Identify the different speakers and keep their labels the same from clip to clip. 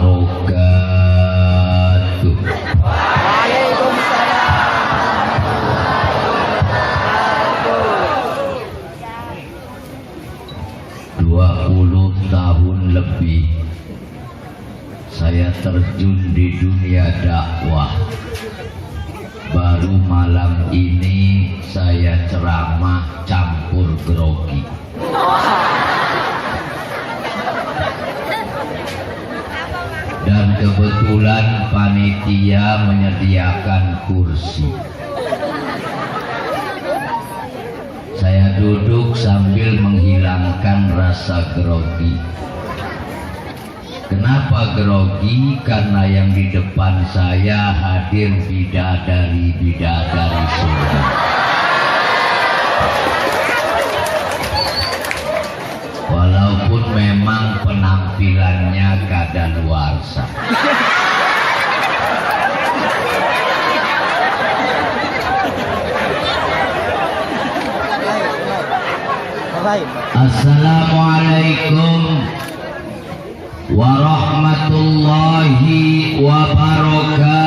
Speaker 1: wabarakatuh. Waalaikumsalam. 20 tahun lebih saya terjun di dunia dakwah. Baru malam ini saya ceramah campur grogi. Dan kebetulan panitia menyediakan kursi. Saya duduk sambil menghilangkan rasa grogi. Kenapa grogi? Karena yang di depan saya hadir bidadari-bidadari surga. Walaupun memang penampilannya kadaluarsa. Assalamualaikum warahmatullahi wabarakatuh.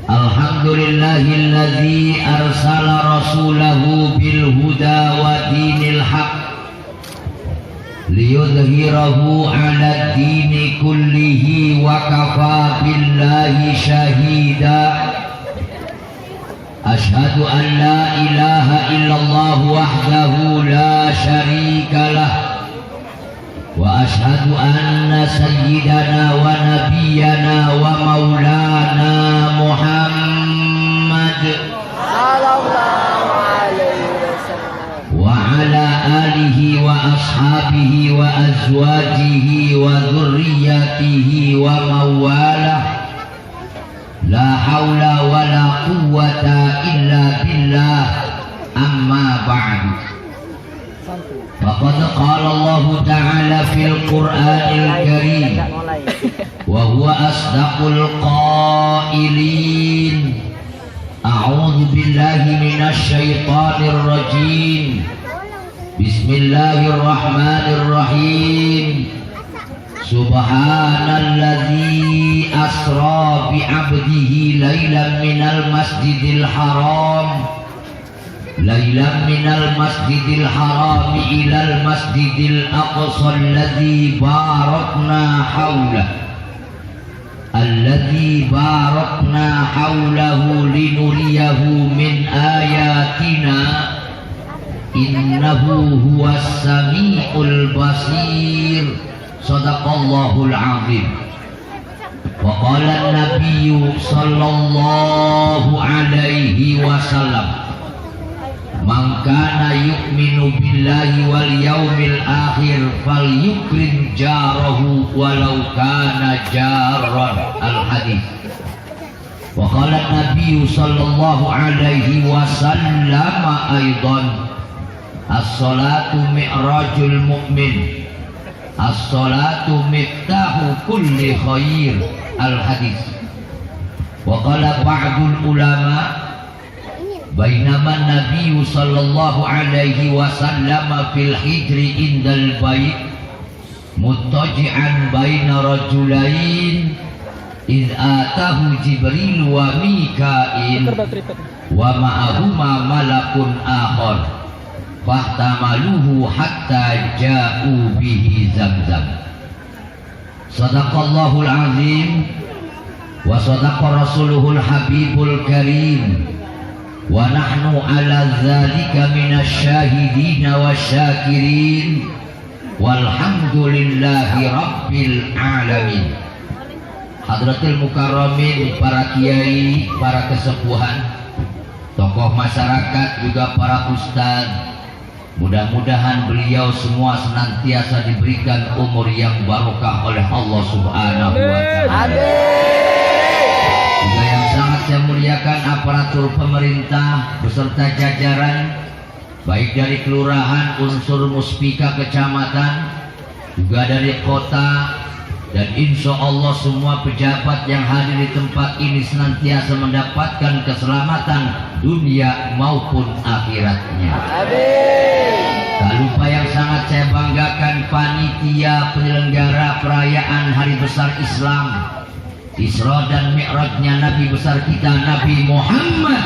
Speaker 1: Alhamdulillahilladzi arsala rasulahu bil huda wa dinil haq liyudhhirahu 'ala ad-dini kullihi wa kafa billahi shahida. Asyhadu an la ilaha illallah wahdahu la syarika lah wa asyhadu anna sayyidana wa nabiyyana wa maulana Muhammad sallallahu alaihi wasallam wa ala alihi wa ashabihi wa azwajihi wa dhurriyyatihi wa mawalah. La haula wa la quwwata illa billah. Amma ba'du. Faqad qala Allah ta'ala fil Qur'anil Karim wa huwa asdaqul qailin. A'udzu billahi minasy syaithanir rajim. Bismillahirrahmanirrahim. Subhanalladzi asra bi 'abdihi lailan minal masjidil haram ilal masjidil aqsa alladzi barakna haulahu linuriyahu min ayatina innahu huwas samiul basir. Sadaqallahul azim. Wa qala an-nabiyyu sallallahu alaihi wasallam, man kana yu'minu billahi wal yaumil akhir falyukrim jarahu walau kana jarran. Al-hadis. Wa qala an-nabiyyu sallallahu alaihi wasallam aidan, as-salatu mi'rajul mu'min, as-salatu miftahu kulli khair. Al-hadis. Wa qala ba'dul ulama, bainama nabiyyu sallallahu alaihi wasallam fil hijri indal bait muttaji'an baina rajulain iz atahu Jibril wa Mika'il wa ma'ahuma malakun akhar fahtamaluhu hatta ja'u bihi Zamzam. Sadaqallahul azim wa sadaqa rasuluhul habibul karim wa nahnu ala dzalika minasyahidin wasyakirin walhamdulillahi rabbil alamin. Hadratul mukarramin, para kiai, para kesepuhan, tokoh masyarakat, juga para ustadz, mudah-mudahan beliau semua senantiasa diberikan umur yang barokah oleh Allah Subhanahu wa ta'ala. Juga yang sangat saya muliakan aparatur pemerintah beserta jajaran, baik dari kelurahan, unsur muspika kecamatan, juga dari kota, Dan insya Allah semua pejabat yang hadir di tempat ini senantiasa mendapatkan keselamatan dunia maupun akhiratnya. Tak lupa yang sangat saya banggakan, panitia penyelenggara perayaan Hari Besar Islam, Isra dan Mi'rajnya Nabi besar kita Nabi Muhammad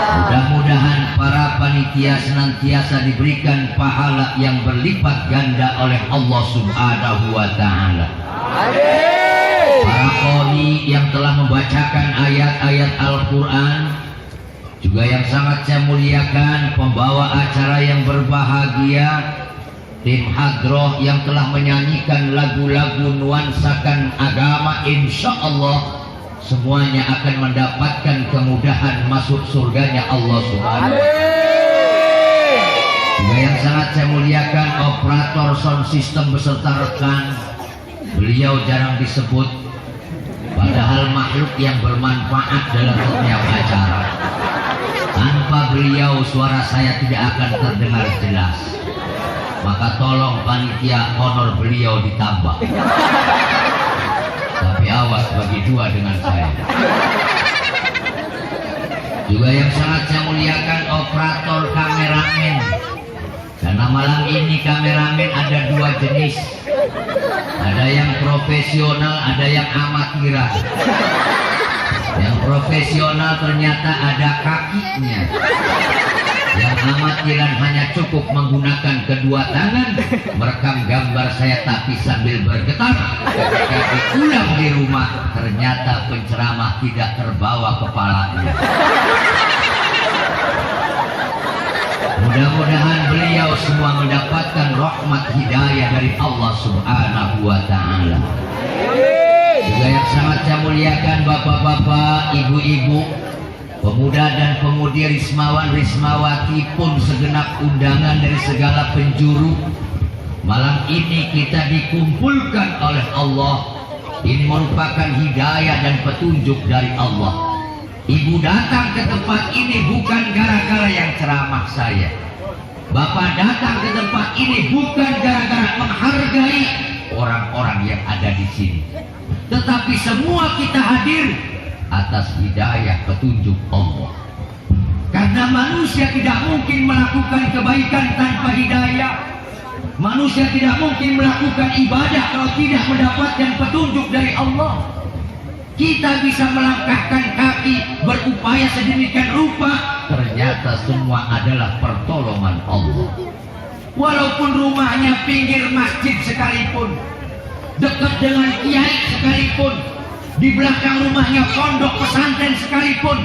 Speaker 1: Mudah-mudahan para panitia senantiasa diberikan pahala yang berlipat ganda oleh Allah Subhanahu wa Ta'ala. Para qori yang telah membacakan ayat-ayat Al-Quran, juga yang sangat saya muliakan pembawa acara yang berbahagia, tim hadroh yang telah menyanyikan lagu-lagu nuansakan agama, insya Allah semuanya akan mendapatkan kemudahan masuk surganya Allah Subhanahu wa Ta'ala. Juga yang sangat saya muliakan operator sound system beserta rekan, beliau jarang disebut padahal makhluk yang bermanfaat dalam setiap acara. Tanpa beliau suara saya tidak akan terdengar jelas, maka tolong panitia honor beliau ditambah. Tapi awas bagi dua dengan saya. Juga yang sangat saya muliakan operator kameramen, karena malam ini kameramen ada dua jenis, ada yang profesional, ada yang amatiran. Yang profesional ternyata ada kakinya, yang amatiran hanya cukup menggunakan kedua tangan merekam gambar saya tapi sambil bergetar. Ketika diulang di rumah ternyata penceramah tidak terbawa kepalanya. Mudah-mudahan beliau semua mendapatkan rahmat hidayah dari Allah Subhanahu wa Ta'ala. Juga yang sangat saya muliakan bapak-bapak, ibu-ibu, pemuda dan pemudi Rismawan Rismawati pun segenap undangan dari segala penjuru. Malam ini kita dikumpulkan oleh Allah. Ini merupakan hidayah dan petunjuk dari Allah. Ibu datang ke tempat ini bukan gara-gara yang ceramah saya. Bapak datang ke tempat ini bukan gara-gara menghargai orang-orang yang ada di sini, tetapi semua kita hadir atas hidayah petunjuk Allah. Karena manusia tidak mungkin melakukan kebaikan tanpa hidayah. Manusia tidak mungkin melakukan ibadah kalau tidak mendapatkan petunjuk dari Allah. Kita bisa melangkahkan kaki, berupaya sedemikian rupa, ternyata semua adalah pertolongan Allah. Walaupun rumahnya pinggir masjid sekalipun, dekat dengan kiai sekalipun, di belakang rumahnya pondok pesantren sekalipun,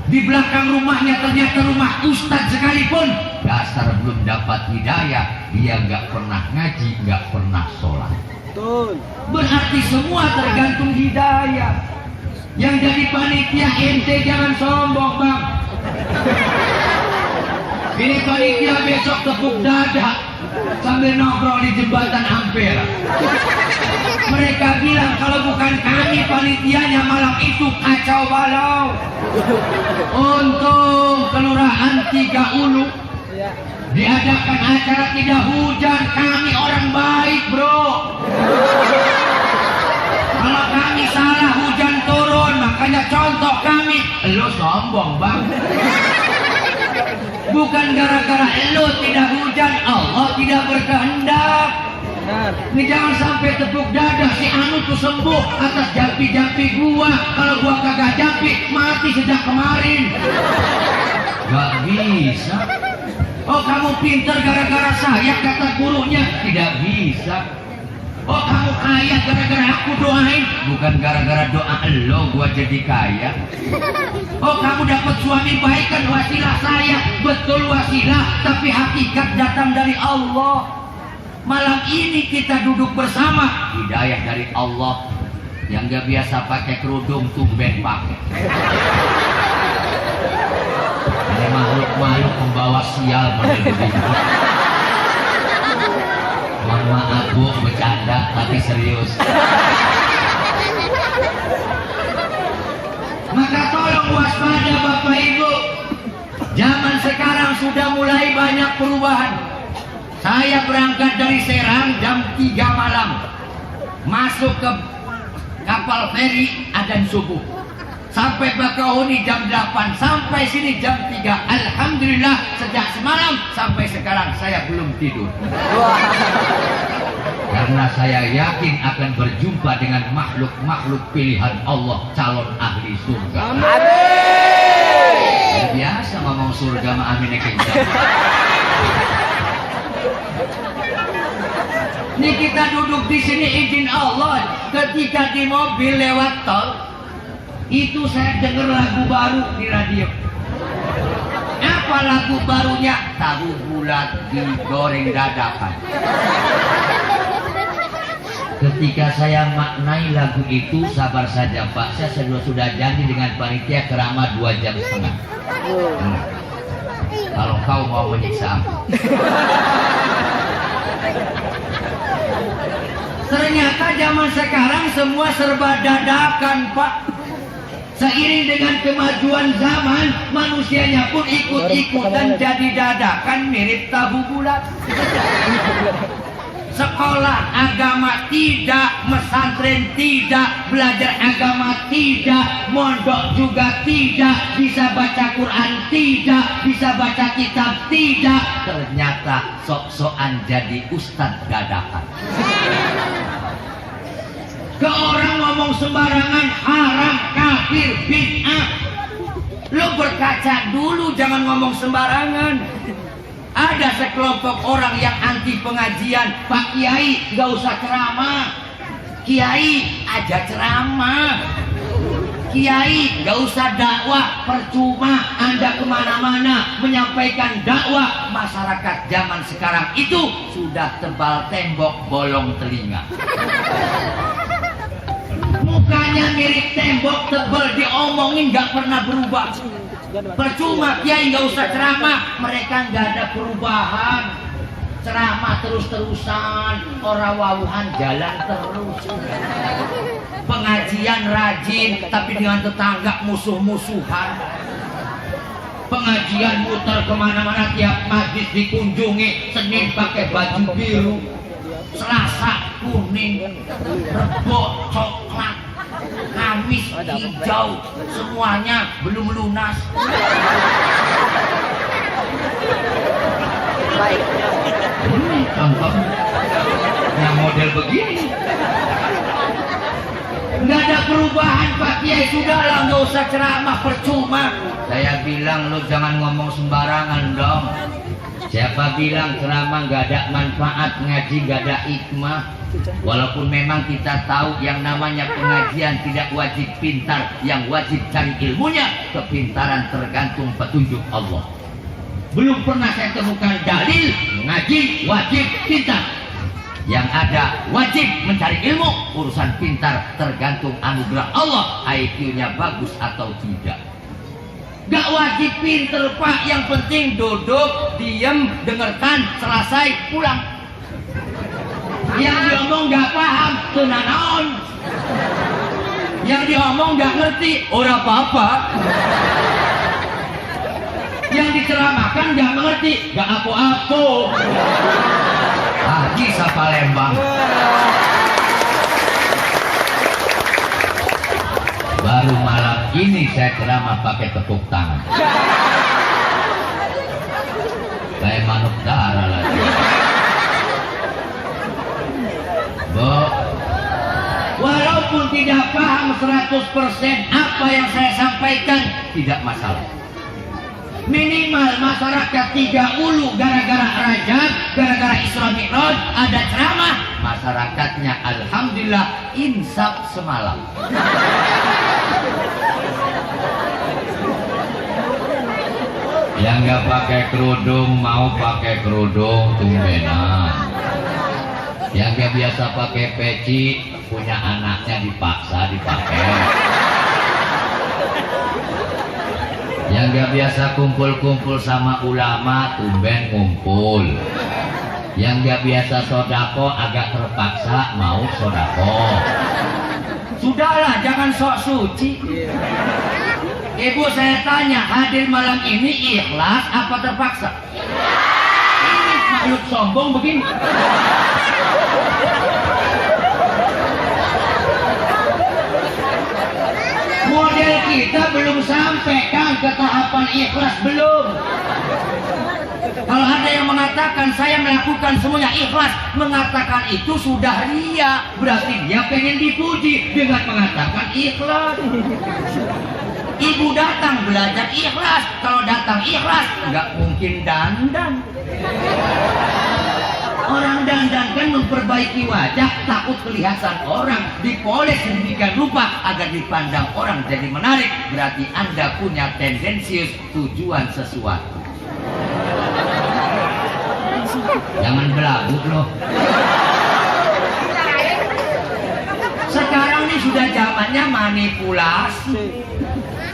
Speaker 1: di belakang rumahnya ternyata rumah ustadz sekalipun, dasar belum dapat hidayah, dia nggak pernah ngaji, nggak pernah sholat. Betul. Berarti semua tergantung hidayah. Yang jadi panitia ente jangan sombong bang. Ini panitia besok tepuk dada sambil nongkrong di jembatan Ampera. Mereka bilang kalau bukan kami panitianya malam itu kacau balau. Untung kelurahan Tiga Ulu diadakan acara tidak hujan, kami orang baik bro. Kalau kami salah hujan turun, makanya contoh kami. Lo sombong bang. Bukan gara-gara lo tidak hujan, Allah tidak berkehendak. Ini jangan sampai tepuk dada si anu tuh sembuh atas jampi-jampi gua. Kalau gua kagak jampi, mati sejak kemarin. Gak bisa. Oh kamu pinter gara-gara saya, kata gurunya. Tidak bisa. Oh kamu kaya gara-gara aku doain. Bukan gara-gara doa lo gua jadi kaya. Oh kamu dapat suami baik kan wasilah saya. Betul wasilah, tapi hakikat datang dari Allah. Malam ini kita duduk bersama, hidayah dari Allah. Yang gak biasa pakai kerudung tumben pakai. Ini makhluk-makhluk membawa sial meneliti. Mohon maaf bu, bercanda tapi serius. Maka tolong waspada bapak ibu. Zaman sekarang sudah mulai banyak perubahan. Saya berangkat dari Serang jam 3 malam, masuk ke kapal feri adzan subuh, sampai Bakahuni jam 8, sampai sini jam 3. Alhamdulillah sejak semalam sampai sekarang saya belum tidur. Karena saya yakin akan berjumpa dengan makhluk-makhluk pilihan Allah, calon ahli surga. Amin. Biasa ngomong surga mah amin kencang. Ini kita duduk di sini izin Allah, ketika di mobil lewat tol itu saya dengar lagu baru di radio. Apa lagu barunya? Tahu bulat digoreng dadakan. Ketika saya maknai lagu itu, sabar saja Pak, saya sudah janji dengan panitia ceramah 2,5 jam. Kalau kau mau menyiksa aku. Ternyata zaman sekarang semua serba dadakan Pak. Seiring dengan kemajuan zaman, manusianya pun ikut-ikutan jadi dadakan, mirip tahu bulat. Sekolah agama tidak, pesantren tidak, belajar agama tidak, mondok juga tidak, bisa baca Quran tidak, bisa baca kitab tidak. Ternyata sok-sokan jadi ustadz dadakan. Ke orang ngomong sembarangan, haram, kafir, bid'ah. Lo berkaca dulu, jangan ngomong sembarangan. Ada sekelompok orang yang anti pengajian. Pak Kiai gak usah ceramah, Kiai aja ceramah, Kiai gak usah dakwah, percuma Anda kemana-mana menyampaikan dakwah. Masyarakat zaman sekarang itu sudah tebal tembok bolong telinga. Mukanya mirip tembok tebal, diomongin gak pernah berubah. Percuma Kiai nggak usah ceramah, mereka nggak ada perubahan. Ceramah terus-terusan, orang wawuhan jalan terus. Pengajian rajin, tapi dengan tetangga musuh-musuhan. Pengajian muter kemana-mana, tiap majlis dikunjungi. Senin pakai baju biru, Selasa kuning, Rebo coklat, Kamis hijau, semuanya belum lunas. Ini contoh yang model begini. Nggak ada perubahan Pak Kiai, sudahlah nggak usah ceramah, percuma. Saya bilang lu jangan ngomong sembarangan dong. Siapa bilang ceramah nggak ada manfaat, ngaji nggak ada hikmah? Walaupun memang kita tahu yang namanya pengajian tidak wajib pintar, yang wajib cari ilmunya. Kepintaran tergantung petunjuk Allah. Belum pernah saya temukan dalil ngaji wajib pintar. Yang ada wajib mencari ilmu, urusan pintar tergantung anugerah Allah, IQ-nya bagus atau tidak. Gak wajib pinter Pak, yang penting duduk, diem, dengarkan, selesai, pulang. Yang diomong gak paham, tenanaon. Yang diomong gak ngerti, ora apa-apa. Yang diceramahkan gak mengerti, gak apa-apa. Haji Sapalembang. Baru malam ini saya ceramah pakai tepuk tangan. Kayak manuk darah lagi. Walaupun tidak paham 100% apa yang saya sampaikan, tidak masalah. Minimal masyarakat 3 ulu gara-gara Rajab, gara-gara Isra Mi'raj ada ceramah, masyarakatnya alhamdulillah insaf semalam. Yang nggak pakai kerudung mau pakai kerudung tumbenan. Yang nggak biasa pakai peci, punya anaknya dipaksa dipakai. Yang gak biasa kumpul-kumpul sama ulama, tumben ngumpul. Yang gak biasa sodako, agak terpaksa mau sodako. Sudahlah, jangan sok suci. Ibu saya tanya, hadir malam ini ikhlas apa terpaksa? Ini lu sombong begini. Model kita belum sampai kan ke tahapan ikhlas, belum. Kalau ada yang mengatakan saya melakukan semuanya ikhlas, mengatakan itu sudah ria, berarti dia pengen dipuji dengan mengatakan ikhlas. Ibu datang belajar ikhlas, kalau datang ikhlas nggak mungkin dandan. Orang dandan kan memperbaiki wajah, takut kelihatan orang, dipoles sedemikian rupa agar dipandang orang jadi menarik. Berarti Anda punya tendensius tujuan sesuatu. Jangan belagu loh. Sekarang ini sudah zamannya manipulasi.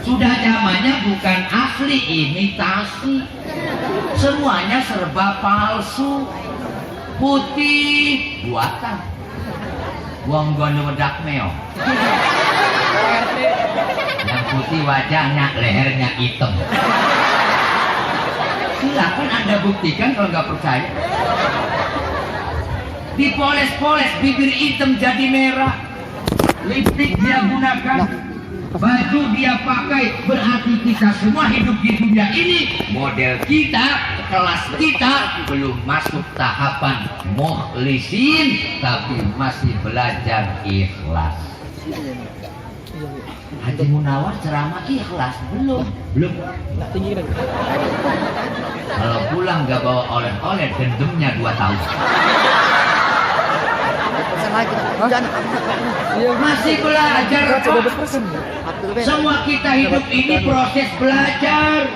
Speaker 1: Sudah zamannya bukan asli, imitasi. Semuanya serba palsu. Putih buatan. Wong gono wedak meo. Yang putih wajahnya, lehernya hitam. Silakan Anda buktikan kalau nggak percaya. Dipoles-poles, bibir hitam jadi merah. Lipstik dia gunakan, baju dia pakai. Berarti kita semua hidup di dunia ini, model kita, kelas kita belum masuk tahapan mukhlisin, tapi masih belajar ikhlas. Haji Munawar ceramah ikhlas belum. Kalau pulang nggak bawa oleh-oleh, dendamnya 2 tahun. Masih belajar. Semua kita hidup ini proses belajar.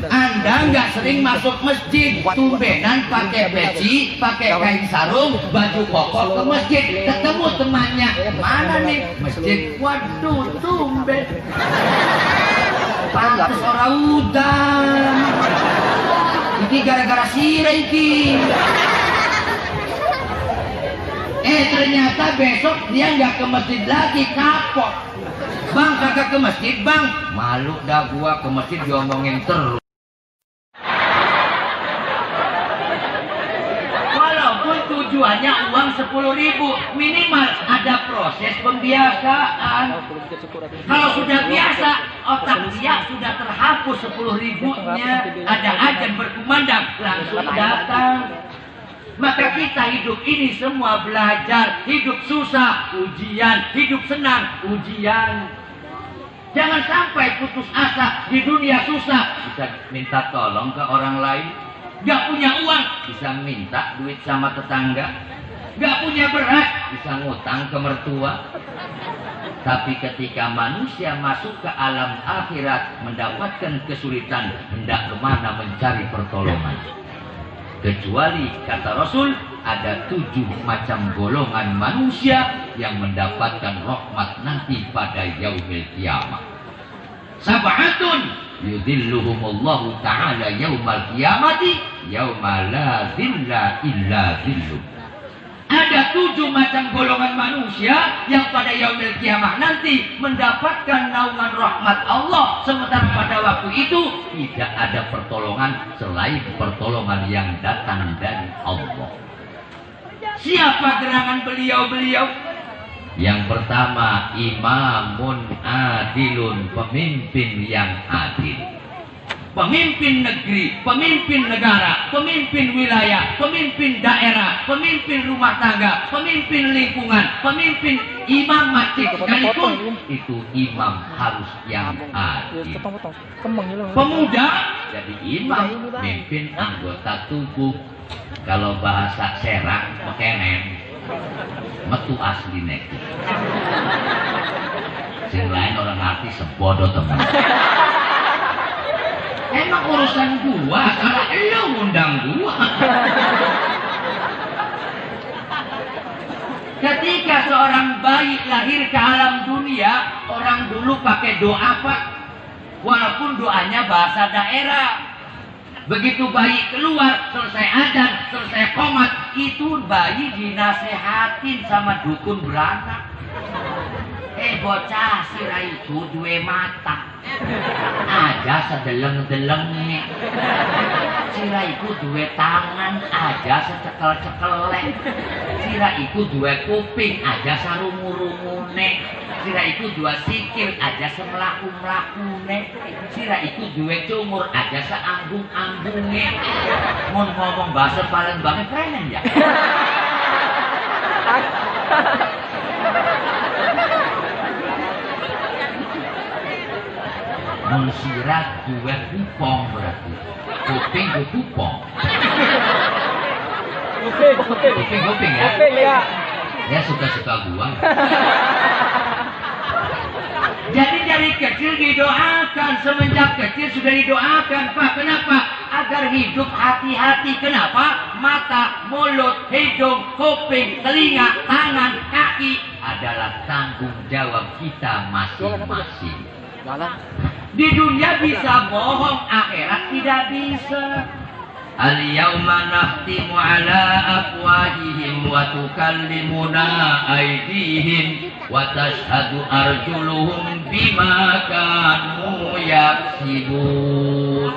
Speaker 1: Anda nggak sering masuk masjid, tumbenan pakai peci, pakai kain sarung, baju koko ke masjid, ketemu temannya, mana nih masjid? Waduh, tumben. Pantes orang udan. Ini gara-gara sirah ini. Ternyata besok dia nggak ke masjid lagi, kapok. Bang, kagak ke masjid bang. Malu dah gua ke masjid diomongin terus. Walaupun tujuannya uang 10.000, minimal ada proses pembiasaan. Kalau sudah biasa, otak dia sudah terhapus 10.000-nya. Ada ajan berkumandang, langsung datang. Maka kita hidup ini semua belajar. Hidup susah, ujian. Hidup senang, ujian. Jangan sampai putus asa. Di dunia susah, bisa minta tolong ke orang lain. Gak punya uang, bisa minta duit sama tetangga. Gak punya beras, bisa ngutang ke mertua. Tapi ketika manusia masuk ke alam akhirat, mendapatkan kesulitan, hendak kemana mencari pertolongan. Kecuali kata Rasul, ada 7 macam golongan manusia yang mendapatkan rahmat nanti pada yaumil kiamat. Sab'atun yudhilluhumullahu ta'ala yaumal kiamati yauma la dhilla illa dhilluh. Ada 7 macam golongan manusia yang pada yaumil kiamah nanti mendapatkan naungan rahmat Allah, sementara pada waktu itu tidak ada pertolongan selain pertolongan yang datang dari Allah. Siapa gerangan beliau-beliau? Yang pertama, imamun adilun, pemimpin yang adil. Pemimpin negeri, pemimpin negara, pemimpin wilayah, pemimpin daerah, pemimpin rumah tangga, pemimpin lingkungan, pemimpin imam masjid sekalipun, itu imam harus yang adil. Pemuda jadi imam, memimpin anggota tubuh. Kalau bahasa Serang, mekenen, metu asli nek. Sing lain orang arti sebodoh teman. Emang urusan gua, kalau lu ngundang gua. Ketika seorang bayi lahir ke alam dunia, orang dulu pakai doa Pak. Walaupun doanya bahasa daerah. Begitu bayi keluar, selesai adzan, selesai qomat, itu bayi dinasehatin sama dukun beranak. Bocah sira itu duwe mata. Aja sedeleng-delengnya. Sira iku duwe tangan aja secekel-cekelek. Sira iku duwe kuping aja sarungu-rungune. Sira iku dua sikil aja semlaku-mlakune. Sira iku duwe cumur aja seanggung-anggunge. Mun ngomong bahasa Palembang keren ya. Mun sira duwe kupong berarti. Kuping ke kupong. Kuping ya. Ya suka-suka gua. Jadi dari kecil didoakan, semenjak kecil sudah didoakan, Pak. Kenapa? Agar hidup hati-hati. Kenapa? Mata, mulut, hidung, kuping, telinga, tangan, kaki adalah tanggung jawab kita masing-masing. Di dunia bisa bohong, akhirat tidak bisa. Al-yawma nakhtimu ala afwahihim wa tukallimuna aydihim wa tashhadu arjuluhum bima kanu yaksibun.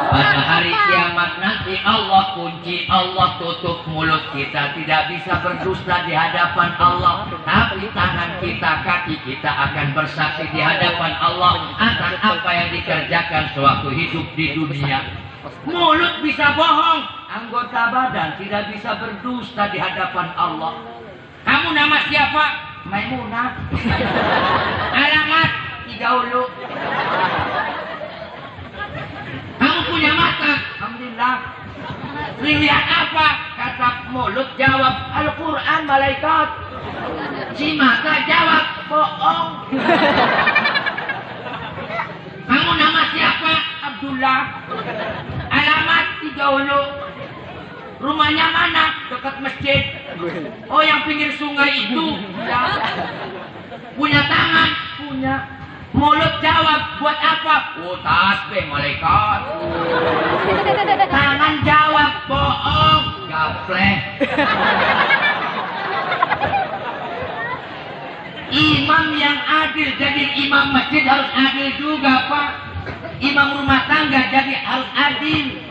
Speaker 1: Pada hari kiamat nanti Allah kunci, Allah tutup mulut kita, tidak bisa berdusta di hadapan Allah. Tapi tangan kita, kaki kita akan bersaksi di hadapan Allah akan apa yang dikerjakan sewaktu hidup di dunia. Mulut bisa bohong, anggota badan tidak bisa berdusta di hadapan Allah. Kamu nama siapa? Maimunah. Alamat Tigaulu. Kamu punya mata? Alhamdulillah. Lihat apa? Kata mulut jawab Al-Quran, malaikat. Si mata jawab bohong. Kamu nama siapa? Abdullah. Alamat Tigaulu. Rumahnya mana? Dekat masjid. Oh, yang pinggir sungai itu. Ya. Punya tangan? Punya. Mulut jawab, buat apa? Oh, tasbih malaikat. Tangan jawab, bohong. Gapleh. Imam yang adil, jadi imam masjid harus adil juga, Pak. Imam rumah tangga jadi harus adil.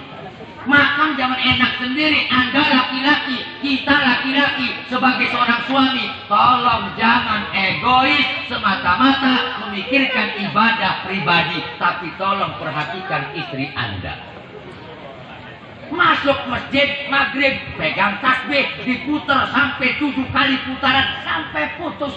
Speaker 1: Makan jangan enak sendiri. Anda laki-laki, kita laki-laki sebagai seorang suami, tolong jangan egois semata-mata memikirkan ibadah pribadi, tapi tolong perhatikan istri Anda. Masuk masjid maghrib, pegang tasbih, diputar sampai 7 kali putaran sampai putus.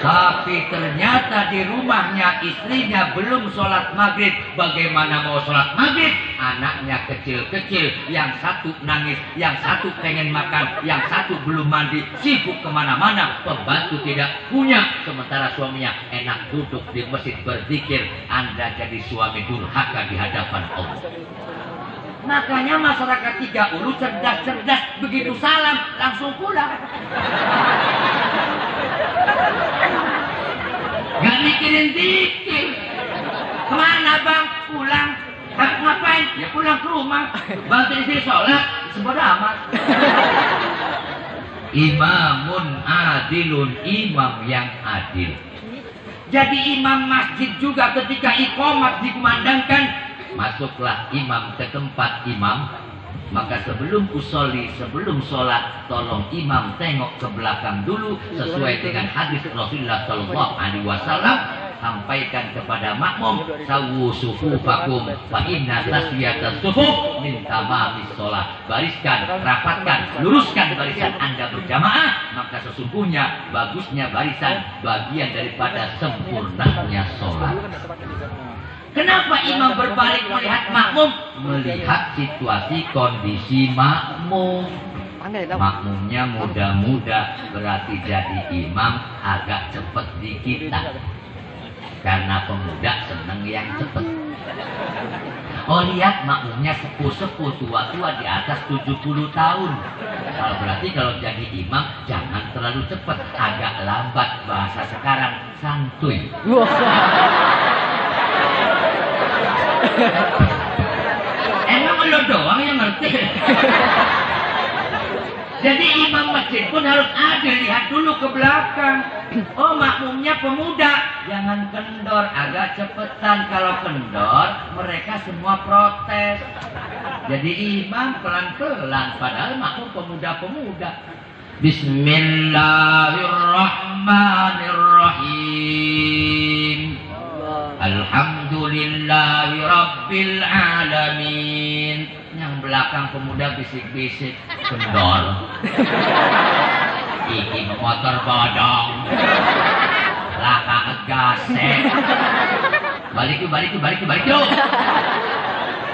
Speaker 1: Tapi ternyata di rumahnya istrinya belum sholat maghrib. Bagaimana mau sholat maghrib? Anaknya kecil-kecil, yang satu nangis, yang satu pengen makan, yang satu belum mandi, sibuk kemana-mana, pembantu tidak punya. Sementara suaminya enak duduk di masjid berzikir. Anda jadi suami durhaka di hadapan Allah. Makanya masyarakat Tigaulu cerdas-cerdas, begitu salam langsung pulang. Gak mikirin dikit. Kemana bang? Pulang. Ngapain? Ya pulang ke rumah. Bantu istri sholat. Sebodoh amat. Imamun adilun, imam yang adil. Jadi imam masjid juga ketika iqamat dikumandangkan, masuklah imam ke tempat imam. Maka sebelum usolli, sebelum sholat, tolong imam tengok ke belakang dulu sesuai dengan hadis Rasulullah Sallallahu Alaihi Wasallam. Sampaikan kepada makmum, sawu sufufakum fa inna taswiyatas sufuf min tamamis sholat. Bariskan, rapatkan, luruskan barisan Anda berjamaah, maka sesungguhnya bagusnya barisan bagian daripada sempurnanya sholat. Kenapa imam berbalik melihat makmum? Melihat situasi kondisi makmum. Makmumnya muda-muda, berarti jadi imam agak cepet dikit. Karena pemuda seneng yang cepet. Oh, lihat makmumnya sepuh-sepuh, tua-tua di atas 70 tahun. Kalau berarti kalau jadi imam jangan terlalu cepet, agak lambat, bahasa sekarang santuy. Emang lo doang yang ngerti? Jadi imam masjid pun harus adil, lihat dulu ke belakang. Oh, makmumnya pemuda, jangan kendor, agak cepetan. Kalau kendor, mereka semua protes. Jadi imam pelan-pelan, padahal makmum pemuda-pemuda. Bismillahirrahmanirrahim. Alhamdulillahi Rabbil Alamin. Yang belakang pemuda bisik-bisik, kendor. Iki motor bodong. Laka gasek. Balik yuk.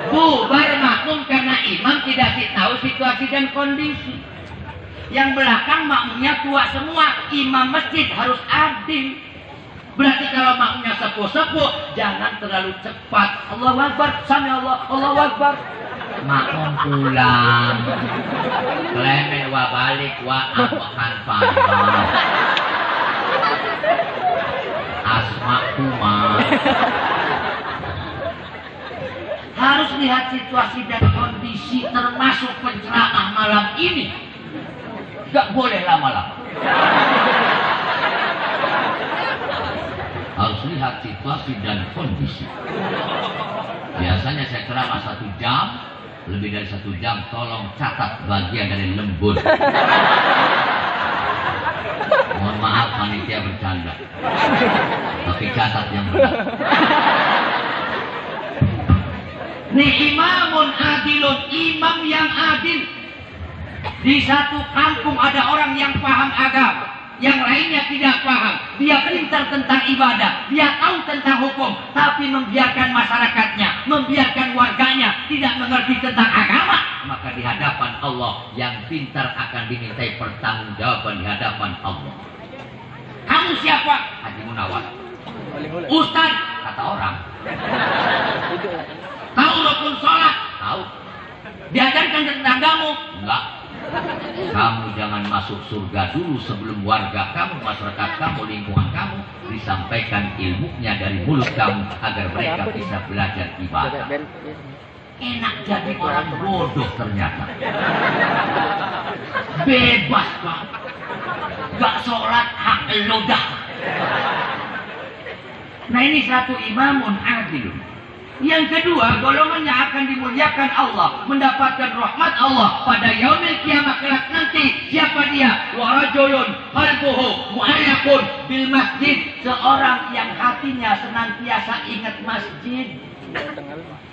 Speaker 1: Bubar makmum karena imam tidak tahu situasi dan kondisi. Yang belakang makmumnya tua semua. Imam masjid harus adil. Berarti kalau makmumnya sepuh-sepuh, jangan terlalu cepat. Allahu Akbar, sami Allah, Allahu Akbar. Makmum pulang. Klemen wa balik wa akan pandang. Asma kumar. Harus lihat situasi dan kondisi, termasuk penceramah malam ini. Gak boleh lama-lama. Harus lihat situasi dan kondisi. Biasanya saya ceramah 1 jam, lebih dari 1 jam, tolong catat bagian dari lembut. Mohon maaf panitia bercanda, tapi catat yang benar. Nih imamun adilun, imam yang adil. Di satu kampung ada orang yang paham agama, yang lainnya tidak paham. Dia pintar tentang ibadah, dia tahu tentang hukum, tapi membiarkan masyarakatnya, membiarkan warganya tidak mengerti tentang agama. Maka di hadapan Allah, yang pintar akan dimintai pertanggungjawaban di hadapan Allah. Kamu siapa? Haji Munawar. Ustaz, kata orang. Tahu rukun sholat? Tahu. Diajarkan ke tetanggamu? Enggak. Kamu jangan masuk surga dulu sebelum warga kamu, masyarakat kamu, lingkungan kamu disampaikan ilmunya dari mulut kamu agar mereka bisa belajar ibadah. Enak jadi orang bodoh ternyata. Bebas Pak. Gak sholat hak lo dah. Nah ini satu imamun adil. Yang kedua, golongannya akan dimuliakan Allah, mendapatkan rahmat Allah pada yaumil kiamat kelak nanti. Siapa dia? Wa rajulun qalbuhu mu'allaqun bil masjid, seorang yang hatinya senantiasa ingat masjid.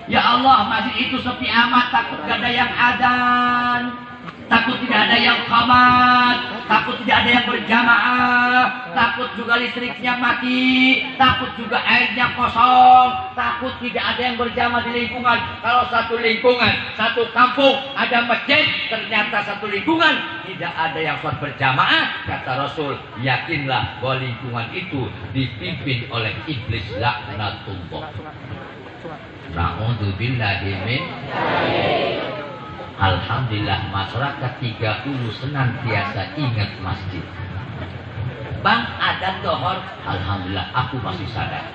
Speaker 1: Ya Allah, masjid itu sepi amat, takut gak ada yang adzan, takut tidak ada yang qamat, takut tidak ada yang berjamaah, takut juga listriknya mati, takut juga airnya kosong, takut tidak ada yang berjamaah di lingkungan. Kalau satu lingkungan, satu kampung ada masjid, ternyata satu lingkungan tidak ada yang sholat berjamaah, kata Rasul, yakinlah bahwa lingkungan itu dipimpin oleh iblis laknatullah. Na'udzubillahi min. Alhamdulillah masyarakat 30 senantiasa ingat masjid. Bang, ada dohor. Alhamdulillah aku masih sadar.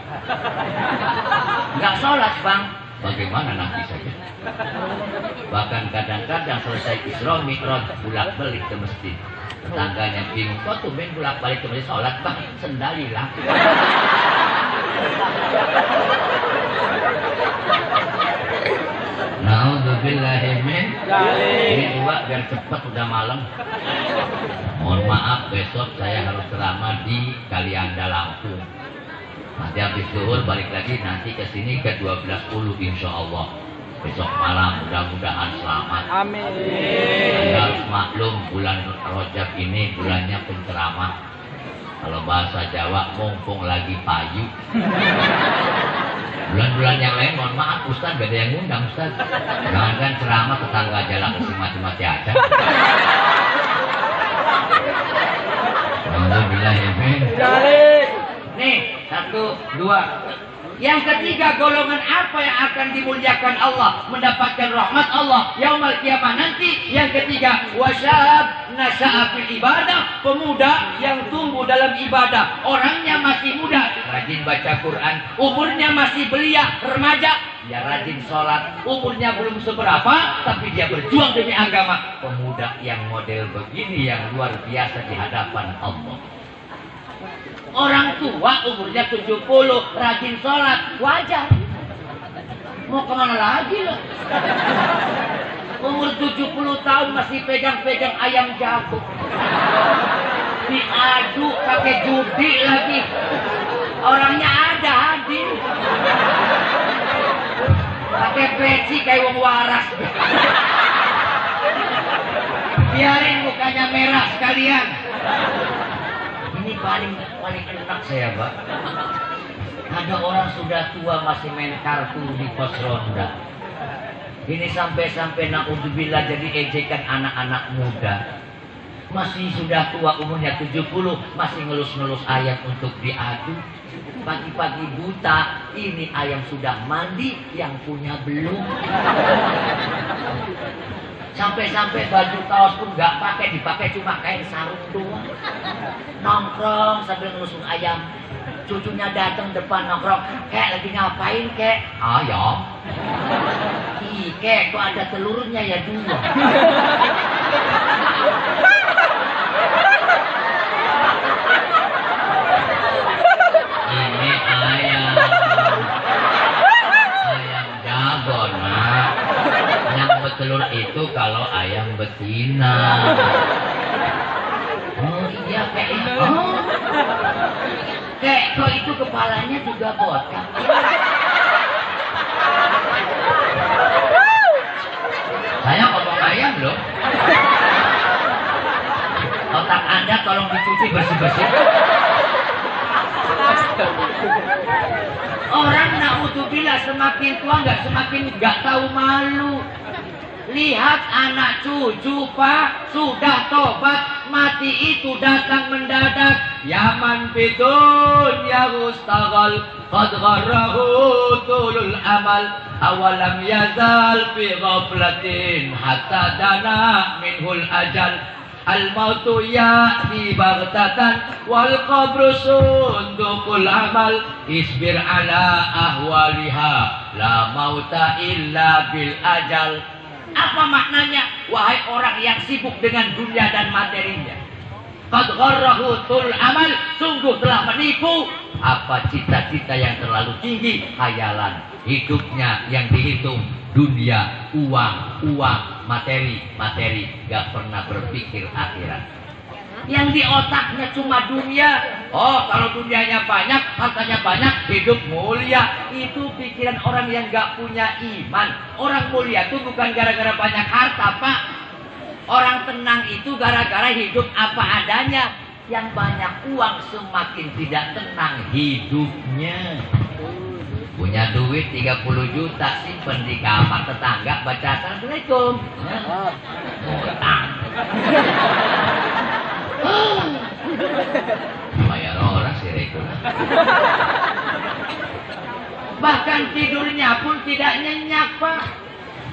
Speaker 1: Nggak sholat bang. Bagaimana nanti saja. Bahkan kadang-kadang selesai Isra Mi'raj bolak-balik ke masjid. Tetangganya bingung, kok tuh ben bolak-balik ke masjid sholat bang? Sendalilah. Na'udzubillahi min. Ini juga biar cepat udah malam. Mohon maaf besok saya harus ceramah di Kalianda Lampung. Nanti habis zuhur balik lagi nanti ke sini ke 12.10 insya Allah. Besok malam mudah-mudahan selamat. Amin. Anda harus maklum bulan Rajab ini bulannya penceramah. Kalau bahasa Jawa mumpung lagi payu. Bulan-bulan yang lain mohon maaf Ustaz gak ada yang ngundang Ustaz. Jangan ceramah tetangga aja lah kasih mati-mati aja. Alhamdulillah ya
Speaker 2: Nih, 1, 2. Yang ketiga, golongan apa yang akan dimuliakan Allah, mendapatkan rahmat Allah yaumul qiyamah nanti? Yang ketiga, wasyab nasya'a fil ibadah, pemuda yang tumbuh dalam ibadah, orangnya masih muda, rajin baca Quran, umurnya masih belia, remaja, dia rajin sholat, umurnya belum seberapa, tapi dia berjuang demi agama. Pemuda yang model begini yang luar biasa di hadapan Allah. Orang tua umurnya 70, rajin sholat, wajar. Mau kemana lagi loh? Umur 70 tahun masih pegang-pegang ayam jago. Diadu pakai judi lagi. Orangnya ada hadir. Pakai peci kayak wong waras. Biarin mukanya merah sekalian. Ini paling enak saya, Pak. Ada orang sudah tua masih main kartu di pos ronda. Ini sampai naudzubillah jadi ejekan anak-anak muda. Masih sudah tua umurnya 70, masih ngelus-ngelus ayam untuk diadu. Pagi-pagi buta, ini ayam sudah mandi, yang punya belum. Sampai baju kaos pun nggak pakai, dipakai cuma kain sarung doang. Nongkrong sambil ngelusung ayam. Cucunya datang depan nongkrong, kek lagi ngapain kek? Ayam. Ih kek, kok ada telurnya ya 2. Ini ayam jagon, Mak. Yang bertelur itu kalau ayam betina. Oh iya kek. Oh. Kek, kok itu kepalanya juga botak. Saya ngomong ayam loh. Otak Anda tolong dicuci bersih-bersih. Orang naudzubillah semakin tua semakin nggak tahu malu. Lihat anak cucu Pak sudah tobat, mati itu datang mendadak. Yaman bidun ya mustaghal qad gharrahu tulul amal awalam yazal fi ghaflatin hatta dana minhul ajal. Al-mautu ya'ti baghtatan wal qabru sundukul amal isbir ala ahwaliha la mauta illa bil ajal. Apa maknanya? Wahai orang yang sibuk dengan dunia dan materinya, qad gharrahu tul amal, sungguh telah menipu. Apa cita-cita yang terlalu tinggi? Khayalan. Hidupnya yang dihitung dunia, uang, materi, gak pernah berpikir akhirat. Yang di otaknya cuma dunia. Oh, kalau dunianya banyak, hartanya banyak, hidup mulia. Itu pikiran orang yang gak punya iman. Orang mulia itu bukan gara-gara banyak harta, Pak. Orang tenang itu gara-gara hidup apa adanya. Yang banyak uang semakin tidak tenang hidupnya. Punya duit 30 juta simpen di kamar tetangga baca assalamualaikum. Utang. Bayar orang sih rekul. Bahkan tidurnya pun tidak nyenyak, Pak.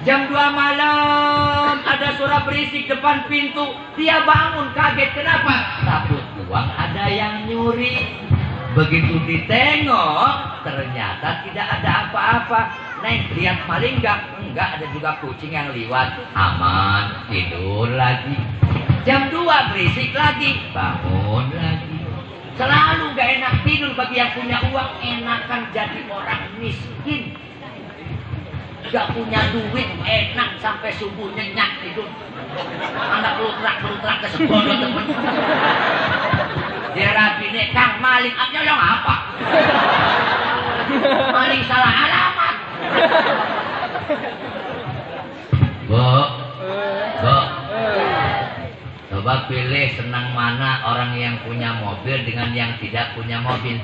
Speaker 2: Jam 2 malam ada suara berisik depan pintu. Dia bangun kaget, kenapa? Takut uang ada yang nyuri. Begitu ditengok, ternyata tidak ada apa-apa. Neng, lihat maling enggak? Enggak, ada juga kucing yang liwat. Aman, tidur lagi. Jam 2 berisik lagi, bangun lagi. Selalu gak enak tidur bagi yang punya uang. Enakan jadi orang miskin. Gak punya duit, enak sampai subuh nyenyak tidur. Anak belutrak ke sekolah temen. Dia rapi nih, Kang maling, nyolong apa? Maling salah alamat. Bu, coba pilih senang mana orang yang punya mobil dengan yang tidak punya mobil.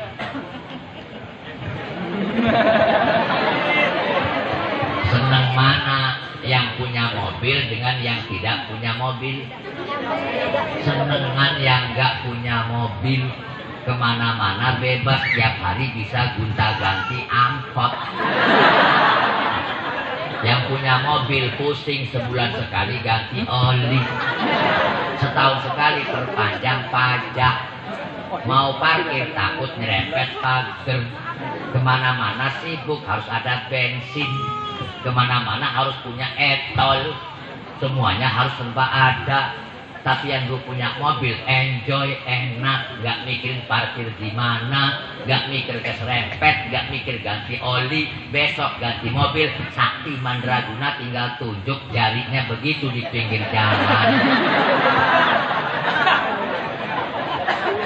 Speaker 2: Senang mana yang punya mobil dengan yang tidak punya mobil? Senengan yang nggak punya mobil.
Speaker 1: kemana-mana bebas, tiap hari bisa gonta-ganti angkot. Yang punya mobil pusing sebulan sekali ganti oli, setahun sekali perpanjang pajak, mau parkir takut nyerempet pagar, kemana-mana sibuk harus ada bensin, kemana-mana harus punya etol, semuanya harus serba ada. Tapi yang gue punya mobil enjoy, enak, gak mikirin parkir di mana, gak mikir keserempet, gak mikir ganti oli, besok ganti mobil. Sakti Mandraguna tinggal tunjuk jarinya begitu di pinggir jalan.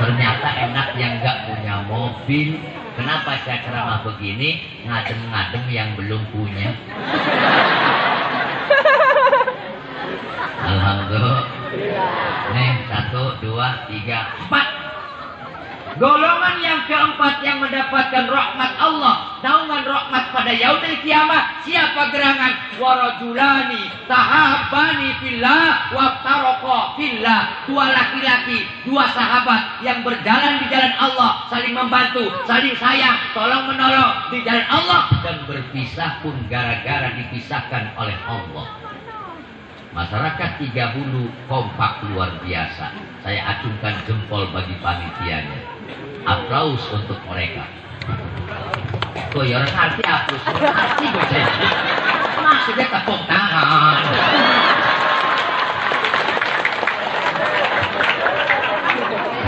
Speaker 1: Ternyata enak yang gak punya mobil. Kenapa saya ceramah begini? Ngadem-ngadem yang belum punya. Alhamdulillah. Nih, 1, 2, 3, 4. Golongan yang keempat yang mendapatkan rahmat Allah, naungan rahmat pada yaumil kiamah. Siapa gerangan? Warajulani tahabbani fillah waftaraka fillah. Dua laki-laki, dua sahabat yang berjalan di jalan Allah, saling membantu, saling sayang, tolong menolong di jalan Allah, dan berpisah pun gara-gara dipisahkan oleh Allah. Masyarakat Tiga Hulu kompak luar biasa. Saya acungkan jempol bagi panitianya. Aplaus untuk mereka. Kok ya orang arti aplaus, arti gue. Maksudnya tepuk tangan.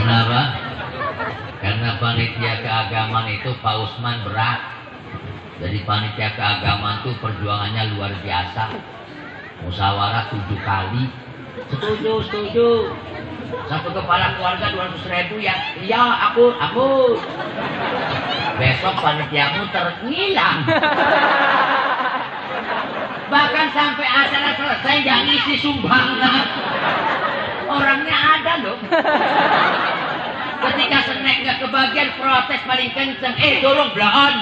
Speaker 1: Kenapa? Karena panitia keagamaan itu Pak Usman berat. Jadi panitia keagamaan itu perjuangannya luar biasa. Musyawarah 7 kali. Setuju. Satu kepala keluarga 200.000 ya. Iya, aku. Besok panitiamu terhilang. Bahkan sampai acara selesai nggak ngisi sumbangan. Orangnya ada loh. Ketika snack nggak kebagian, protes paling kenceng. Dorong belahan.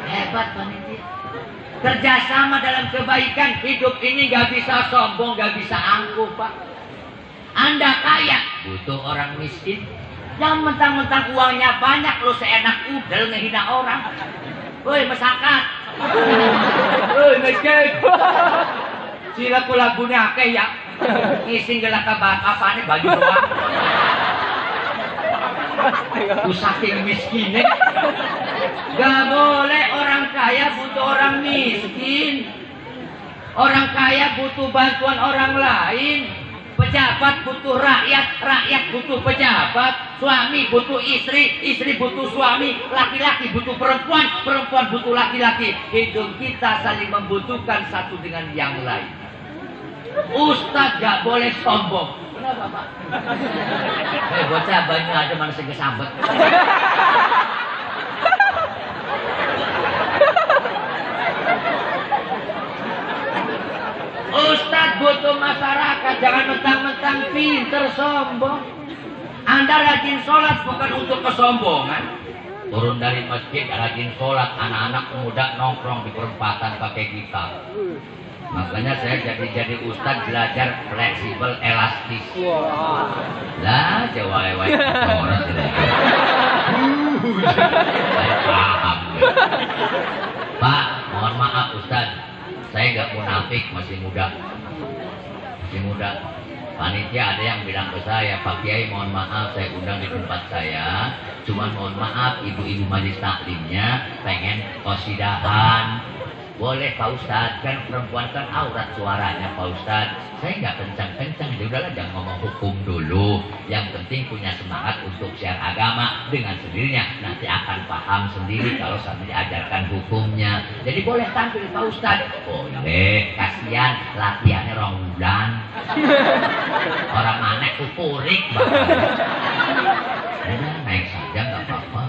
Speaker 1: Hebat panitia. Kerjasama dalam kebaikan. Hidup ini gak bisa sombong, gak bisa angkuh, Pak. Anda kaya, butuh orang miskin. Jangan mentang-mentang uangnya banyak, lo seenak udel ngehina orang. Woi, masakan. Woi, miskin. Sila ku lagunya akeh ya. Ngising gelak apa nih baju doang. Ku saking miskinnya. Gak boleh orang kaya butuh orang miskin. Orang kaya butuh bantuan orang lain. Pejabat butuh rakyat, rakyat butuh pejabat. Suami butuh istri, istri butuh suami. Laki-laki butuh perempuan, perempuan butuh laki-laki. Hidup kita saling membutuhkan satu dengan yang lain. Ustadz gak boleh sombong. Kenapa, Pak? Bocah banyak ada manusia kesambet. Ustadz butuh masyarakat, jangan mentang-mentang pinter sombong. Anda rajin sholat bukan untuk kesombongan. Turun dari masjid rajin sholat, anak-anak muda nongkrong di perempatan pakai gitar. Makanya saya jadi ustadz belajar fleksibel elastis. Lah jawa-jawa orang tidak. Saya paham. Pak, mohon maaf ustadz, saya nggak munafik, masih muda. Panitia ada yang bilang ke saya, Pak Kiai mohon maaf saya undang di tempat saya, cuman mohon maaf ibu-ibu majelis taklimnya pengen qasidahan. Boleh Pak Ustadz, kan perempuan kan aurat suaranya Pak Ustadz. Saya nggak kencang-kencang, ya udahlah jangan ngomong hukum dulu. Yang penting punya semangat untuk share agama, dengan sendirinya nanti akan paham sendiri kalau sambil diajarkan hukumnya. Jadi boleh tampil Pak Ustadz? Boleh, kasihan latihannya rong bulan. Orang mana kupurik banget. Udah naik saja nggak apa-apa.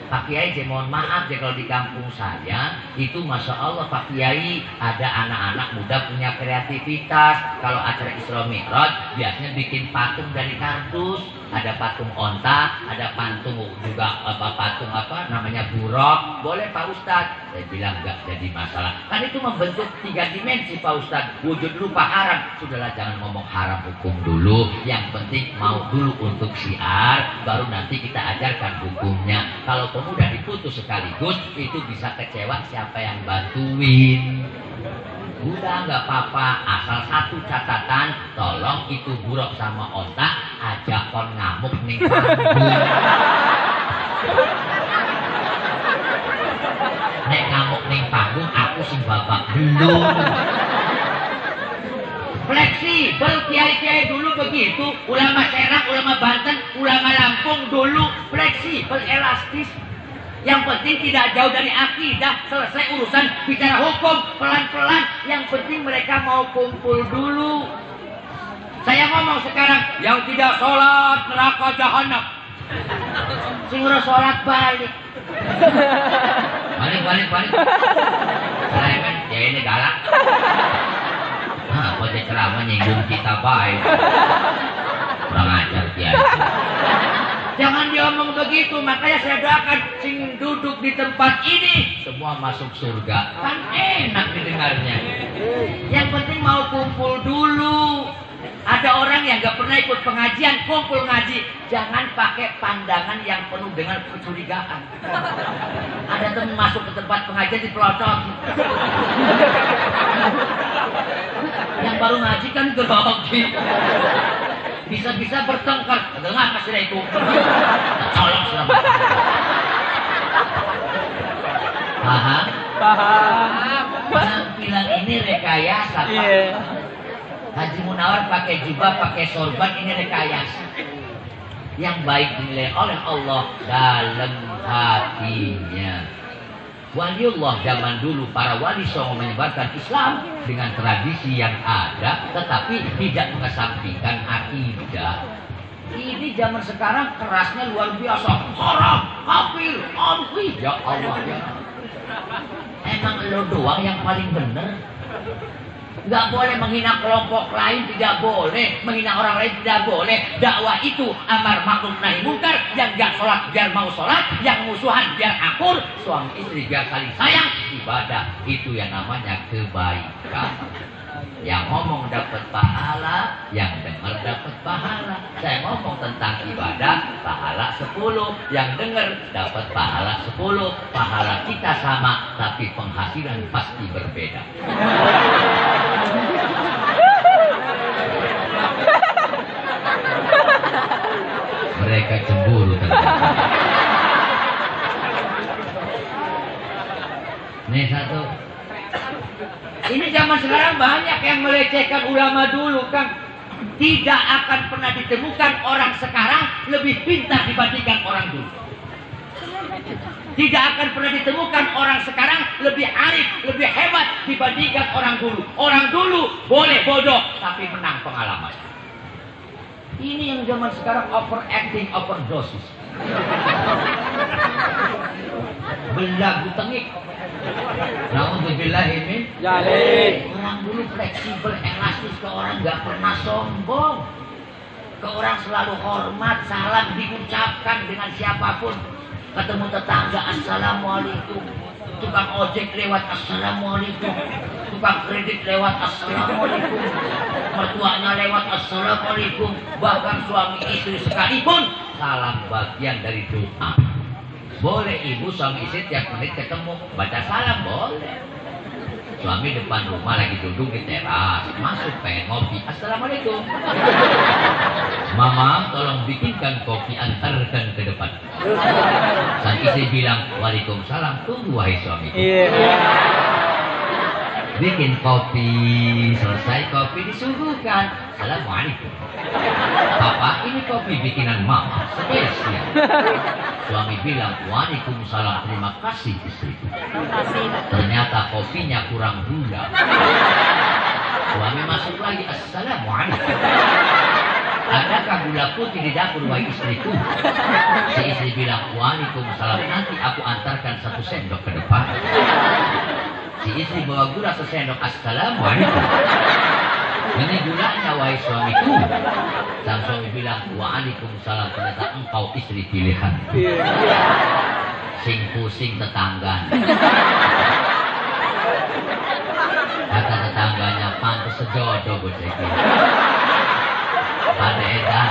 Speaker 2: Pak Kiai, saya mohon maaf ya kalau di kampung saya itu Masya Allah Pak Kiai ada anak-anak muda punya kreativitas. Kalau acara Isra Mi'raj biasanya bikin patung dari kardus, ada patung onta, ada patung juga patung namanya buruk. Boleh Pak Ustadz? Saya bilang enggak jadi masalah. Kan itu membentuk 3 dimensi Pak Ustadz. Wujud lupa haram. Sudahlah jangan ngomong haram hukum dulu. Yang penting mau dulu untuk syiar, baru nanti kita ajarkan hukumnya. Kalau pemuda diputus sekaligus, itu bisa kecewa siapa yang bantuin. Udah nggak apa-apa, asal satu catatan, tolong itu buruk sama ontak, ajak kon ngamuk nih panggung. Nek ngamuk nih panggung, aku sing babak belum. Fleksibel kiai-kiai dulu begitu, ulama Serang, ulama Banten, ulama Lampung dulu fleksibel, elastis. Yang penting tidak jauh dari akidah, selesai urusan bicara hukum pelan-pelan. Yang penting mereka mau kumpul dulu. Saya ngomong sekarang, yang tidak sholat neraka jahanam. Sing ora sholat balik. Balik. Saya kan, ya ini galak. Kok dia ceramah nyinggung kita baik. Kurang ajar dia. Jangan diomong begitu, makanya saya doakan sing duduk di tempat ini semua masuk surga. Kan enak didengarnya. Yang penting mau kumpul dulu. Ada orang yang gak pernah ikut pengajian, kumpul ngaji. Jangan pakai pandangan yang penuh dengan kecurigaan. Ada teman masuk ke tempat pengajian dipelocok. Yang baru ngaji kan grogi. Bisa-bisa bertengkar. Dengar pasti ada itu. Colong selama. Paham? Penampilan ini rekayasa. Iya. Haji Munawar pakai jubah, pakai sorban, ini rekayasa. Yang baik dinilai oleh Allah dalam hatinya. Waliullah zaman dulu, para wali songo menyebarkan Islam dengan tradisi yang ada, tetapi tidak mengesampingkan akidah. Ini zaman sekarang kerasnya luar biasa. Haram, kafir, anfi. Ya Allah ya. Emang lo doang yang paling benar? Nggak boleh menghina kelompok lain, tidak boleh menghina orang lain, tidak boleh. Dakwah itu amar ma'ruf nahi munkar. Yang nggak sholat biar mau sholat, yang musuhan biar akur, suami istri biar saling sayang. Ibadah itu yang namanya kebaikan. Yang ngomong dapat pahala, yang dengar dapat pahala. Saya ngomong tentang ibadah, pahala 10. Yang dengar dapat pahala 10. Pahala kita sama, tapi penghasilan pasti berbeda. Mereka cemburu ternyata. Nih satu. Ini zaman sekarang banyak yang melecehkan ulama dulu, Kang. Tidak akan pernah ditemukan orang sekarang lebih pintar dibandingkan orang dulu. Tidak akan pernah ditemukan orang sekarang lebih arif, lebih hebat dibandingkan orang dulu. Orang dulu boleh bodoh, tapi menang pengalaman. Ini yang zaman sekarang overacting, overdosis. Belagu tengik. Na'udzubillah ini. Orang dulu fleksibel, elastis, ke orang gak pernah sombong. Ke orang selalu hormat, salam diucapkan dengan siapapun. Ketemu tetangga, assalamualaikum. Tukang ojek lewat, assalamualaikum. Tukang kredit lewat, assalamualaikum. Mertuanya lewat, assalamualaikum. Bahkan suami istri sekalipun, salam bagian dari doa. Boleh ibu suami istri tiap menit ketemu, baca salam boleh. Suami depan rumah lagi duduk di teras, masuk pengen ngopi, assalamualaikum. Mama tolong bikinkan kopi, antarkan ke depan. Sang istri bilang, waalaikumsalam, tunggu wahai suami. Bikin kopi, selesai kopi disuguhkan, assalamualaikum. Papa, ini kopi bikinan mama, spesial. Suami bilang, waalaikumsalam, terima kasih istriku. Ternyata kopinya kurang gula. Suami masuk lagi, assalamualaikum. Adakah
Speaker 1: gula putih di dapur, wahai istriku. Si istri bilang, waalaikumsalam, nanti aku antarkan 1 sendok ke depan. Si istri bawa gula sesendok, assalamualaikum. Ini gulanya, wahai suamiku. Sang suami bilang, waalaikumsalam, ternyata engkau istri pilihan. Sing pusing tetangga. Kata tetangganya, pantes sejodoh bocah iki. Pada edan.